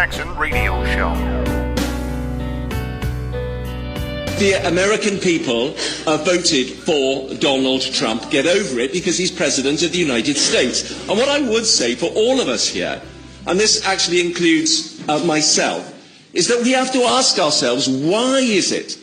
Jackson Radio Show. The American people voted for Donald Trump. Get over it, because he's President of the United States. And what I would say for all of us here, and this actually includes myself, is that we have to ask ourselves, why is it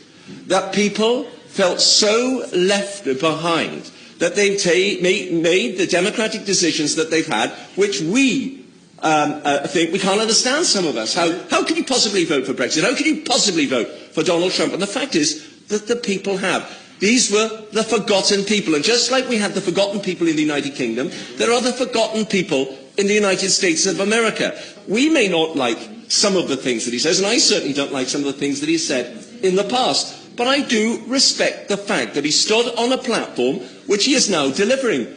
that people felt so left behind that they've made the democratic decisions that they've had, which we think we can't understand, some of us. How can you possibly vote for Brexit? How can you possibly vote for Donald Trump? And the fact is that the people have. These were the forgotten people. And just like we had the forgotten people in the United Kingdom, there are the forgotten people in the United States of America. We may not like some of the things that he says, and I certainly don't like some of the things that he said in the past. But I do respect the fact that he stood on a platform which he is now delivering.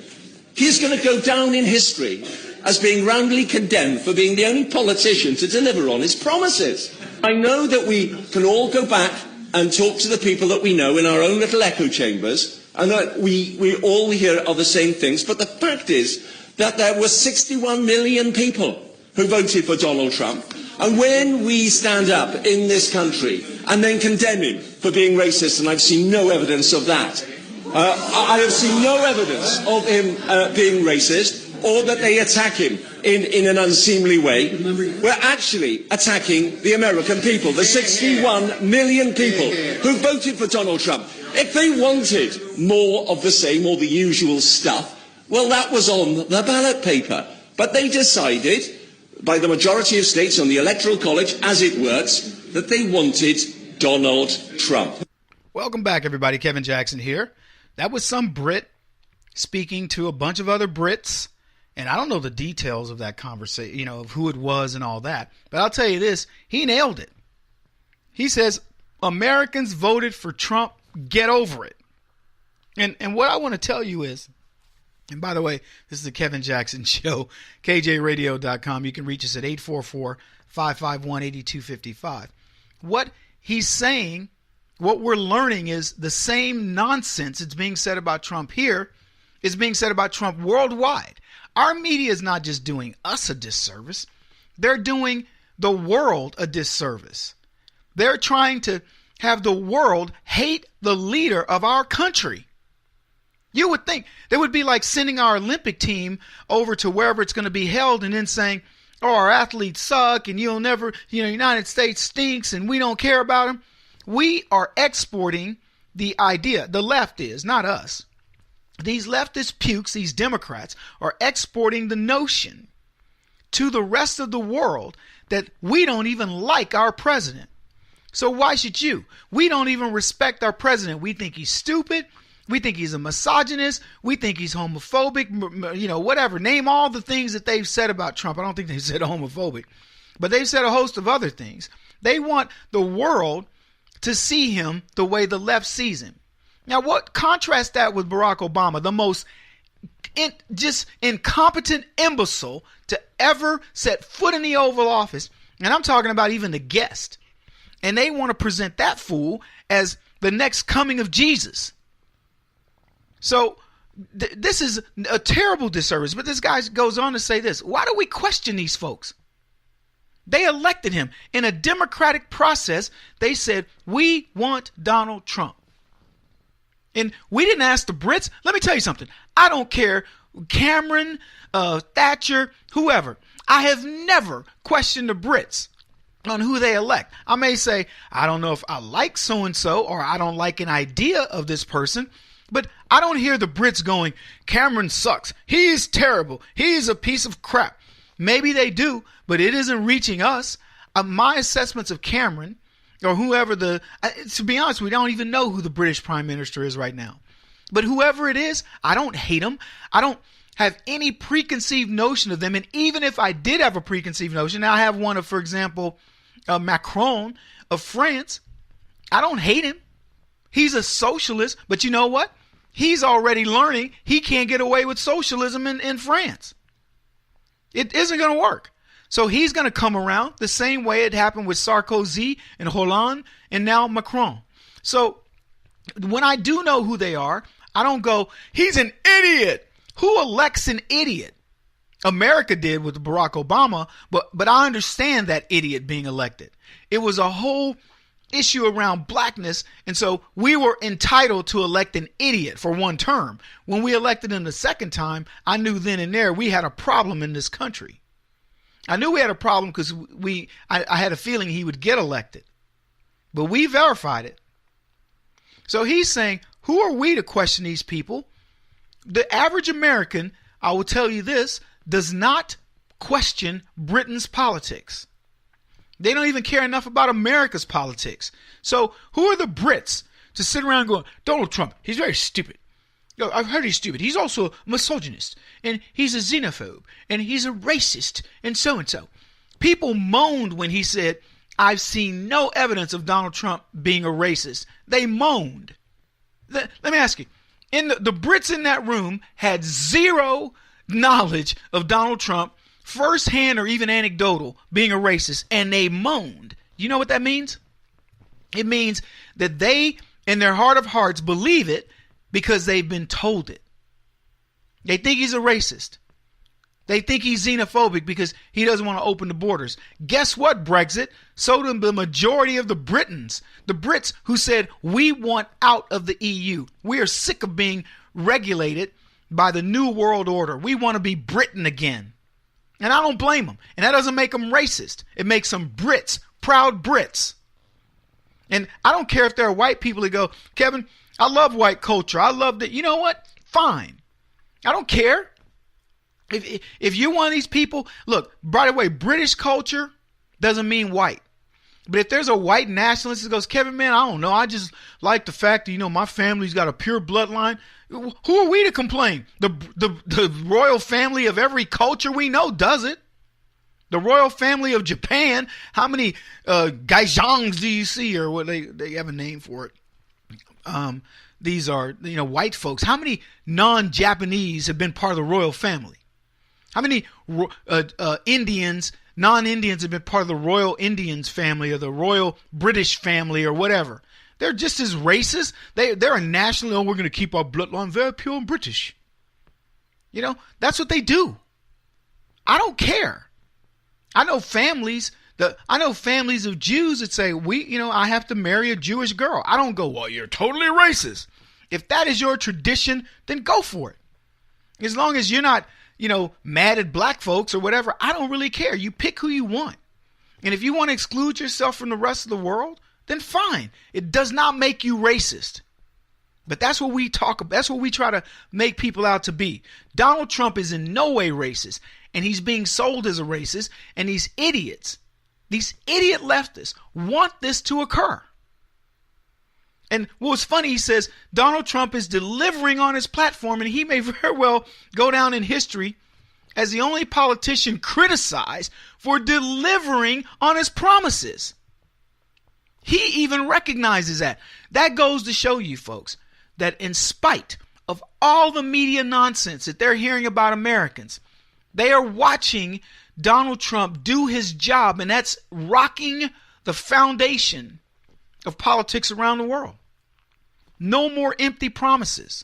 He is going to go down in history as being roundly condemned for being the only politician to deliver on his promises. I know that we can all go back and talk to the people that we know in our own little echo chambers, and that we all hear are the same things, but the fact is that there were 61 million people who voted for Donald Trump. And when we stand up in this country and then condemn him for being racist, and I've seen no evidence of that, I have seen no evidence of him being racist, or that they attack him in an unseemly way, we're actually attacking the American people, the 61 million people who voted for Donald Trump. If they wanted more of the same, or the usual stuff, well, that was on the ballot paper. But they decided, by the majority of states on the Electoral College, as it works, that they wanted Donald Trump. Welcome back, everybody. Kevin Jackson here. That was some Brit speaking to a bunch of other Brits. And I don't know the details of that conversation, of who it was and all that. But I'll tell you this, he nailed it. He says, Americans voted for Trump, get over it. And what I want to tell you is, and by the way, this is the Kevin Jackson Show, KJRadio.com. You can reach us at 844-551-8255. What he's saying, what we're learning is the same nonsense that's being said about Trump here is being said about Trump worldwide. Our media is not just doing us a disservice. They're doing the world a disservice. They're trying to have the world hate the leader of our country. You would think they would be like sending our Olympic team over to wherever it's going to be held and then saying, oh, our athletes suck and you'll never, United States stinks and we don't care about them. We are exporting the idea. The left is, not us. These leftist pukes, these Democrats, are exporting the notion to the rest of the world that we don't even like our president. So why should you? We don't even respect our president. We think he's stupid. We think he's a misogynist. We think he's homophobic, whatever. Name all the things that they've said about Trump. I don't think they said homophobic, but they've said a host of other things. They want the world to see him the way the left sees him. Now, contrast that with Barack Obama, the most just incompetent imbecile to ever set foot in the Oval Office. And I'm talking about even the guest. And they want to present that fool as the next coming of Jesus. So this is a terrible disservice. But this guy goes on to say this. Why do we question these folks? They elected him in a democratic process. They said, we want Donald Trump. And we didn't ask the Brits. Let me tell you something. I don't care, Cameron, Thatcher, whoever. I have never questioned the Brits on who they elect. I may say, I don't know if I like so-and-so or I don't like an idea of this person, but I don't hear the Brits going, Cameron sucks. He's terrible. He's a piece of crap. Maybe they do, but it isn't reaching us. My assessments of Cameron or whoever to be honest, we don't even know who the British Prime Minister is right now. But whoever it is, I don't hate him. I don't have any preconceived notion of them. And even if I did have a preconceived notion, now I have one of, for example, Macron of France. I don't hate him. He's a socialist, but you know what? He's already learning he can't get away with socialism in France. It isn't going to work. So he's going to come around the same way it happened with Sarkozy and Hollande and now Macron. So when I do know who they are, I don't go, he's an idiot. Who elects an idiot? America did with Barack Obama, but I understand that idiot being elected. It was a whole issue around blackness, and so we were entitled to elect an idiot for one term. When we elected him the second time, I knew then and there we had a problem in this country. I knew we had a problem because I had a feeling he would get elected. But we verified it. So he's saying, who are we to question these people? The average American, I will tell you this, does not question Britain's politics. They don't even care enough about America's politics. So who are the Brits to sit around going, Donald Trump, he's very stupid. I've heard he's stupid. He's also a misogynist, and he's a xenophobe, and he's a racist, and so. People moaned when he said, I've seen no evidence of Donald Trump being a racist. They moaned. Let me ask you, the Brits in that room had zero knowledge of Donald Trump, firsthand or even anecdotal, being a racist, and they moaned. You know what that means? It means that they, in their heart of hearts, believe it because they've been told it. They think he's a racist. They think he's xenophobic because he doesn't want to open the borders. Guess what, Brexit? So do the majority of the Britons, the Brits who said, we want out of the EU. We are sick of being regulated by the New World Order. We want to be Britain again. And I don't blame them. And that doesn't make them racist. It makes them Brits, proud Brits. And I don't care if there are white people that go, Kevin, I love white culture. I love that. You know what? Fine. I don't care. If you're one of these people, look, by the way, British culture doesn't mean white. But if there's a white nationalist that goes, Kevin, man, I don't know. I just like the fact that, my family's got a pure bloodline. Who are we to complain? The royal family of every culture we know does it. The royal family of Japan, how many gaijangs do you see, or what they have a name for it? These are, white folks. How many non-Japanese have been part of the royal family? How many Indians, non-Indians have been part of the royal Indians family or the royal British family or whatever? They're just as racist. They're a national, we're going to keep our bloodline very pure and British. That's what they do. I don't care. I know families of Jews that say, I have to marry a Jewish girl. I don't go, well, you're totally racist. If that is your tradition, then go for it. As long as you're not, mad at black folks or whatever, I don't really care. You pick who you want. And if you want to exclude yourself from the rest of the world, then fine. It does not make you racist. But that's what we talk about. That's what we try to make people out to be. Donald Trump is in no way racist, and he's being sold as a racist, and these idiots, these idiot leftists want this to occur. And what's funny, he says Donald Trump is delivering on his platform, and he may very well go down in history as the only politician criticized for delivering on his promises. He even recognizes that. That goes to show you, folks, that in spite of all the media nonsense that they're hearing about Americans, they are watching Donald Trump do his job, and that's rocking the foundation of politics around the world. No more empty promises.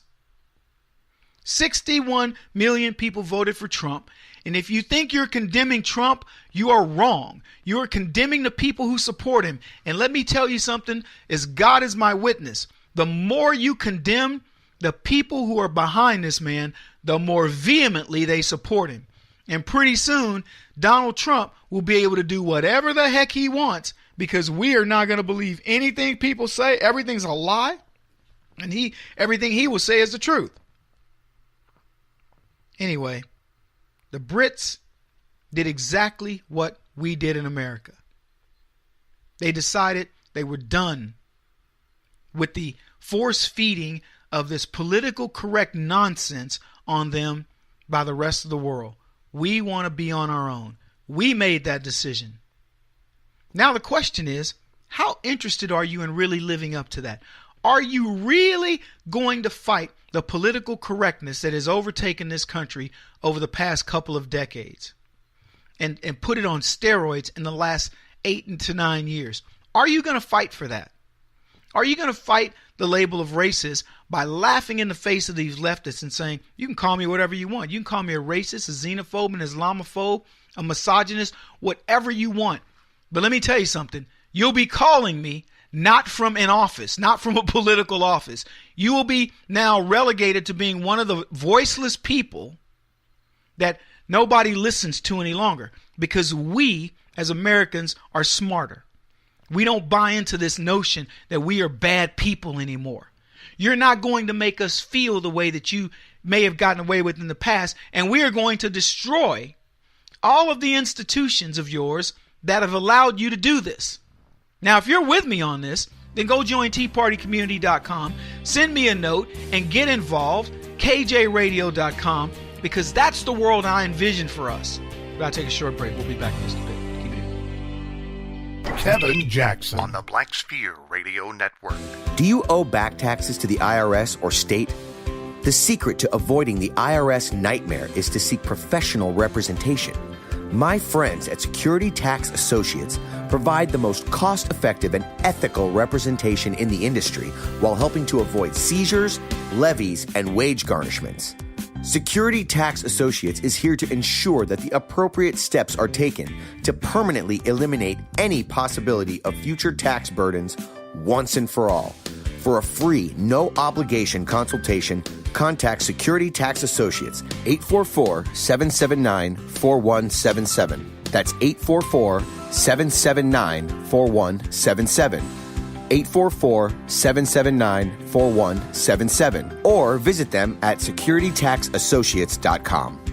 61 million people voted for Trump. And if you think you're condemning Trump, you are wrong. You are condemning the people who support him. And let me tell you something, as God is my witness, the more you condemn the people who are behind this man, the more vehemently they support him. And pretty soon, Donald Trump will be able to do whatever the heck he wants, because we are not going to believe anything people say. Everything's a lie. And everything he will say is the truth. Anyway, the Brits did exactly what we did in America. They decided they were done with the force feeding of this political correct nonsense on them by the rest of the world. We want to be on our own. We made that decision. Now the question is, how interested are you in really living up to that? Are you really going to fight the political correctness that has overtaken this country over the past couple of decades and put it on steroids in the last 8 to 9 years? Are you going to fight for that? Are you going to fight the label of racist by laughing in the face of these leftists and saying, you can call me whatever you want. You can call me a racist, a xenophobe, an Islamophobe, a misogynist, whatever you want. But let me tell you something. You'll be calling me not from an office, not from a political office. You will be now relegated to being one of the voiceless people that nobody listens to any longer, because we as Americans are smarter. We don't buy into this notion that we are bad people anymore. You're not going to make us feel the way that you may have gotten away with in the past, and we are going to destroy all of the institutions of yours that have allowed you to do this. Now, if you're with me on this, then go join TeaPartyCommunity.com, send me a note, and get involved, KJRadio.com, because that's the world I envision for us. We've got to take a short break. We'll be back in just a bit. Keep it here. Kevin Jackson on the Black Sphere Radio Network. Do you owe back taxes to the IRS or state? The secret to avoiding the IRS nightmare is to seek professional representation. My friends at Security Tax Associates provide the most cost-effective and ethical representation in the industry while helping to avoid seizures, levies, and wage garnishments. Security Tax Associates is here to ensure that the appropriate steps are taken to permanently eliminate any possibility of future tax burdens once and for all. For a free, no-obligation consultation, contact Security Tax Associates, 844-779-4177. That's 844-779-4177. 844-779-4177. Or visit them at securitytaxassociates.com.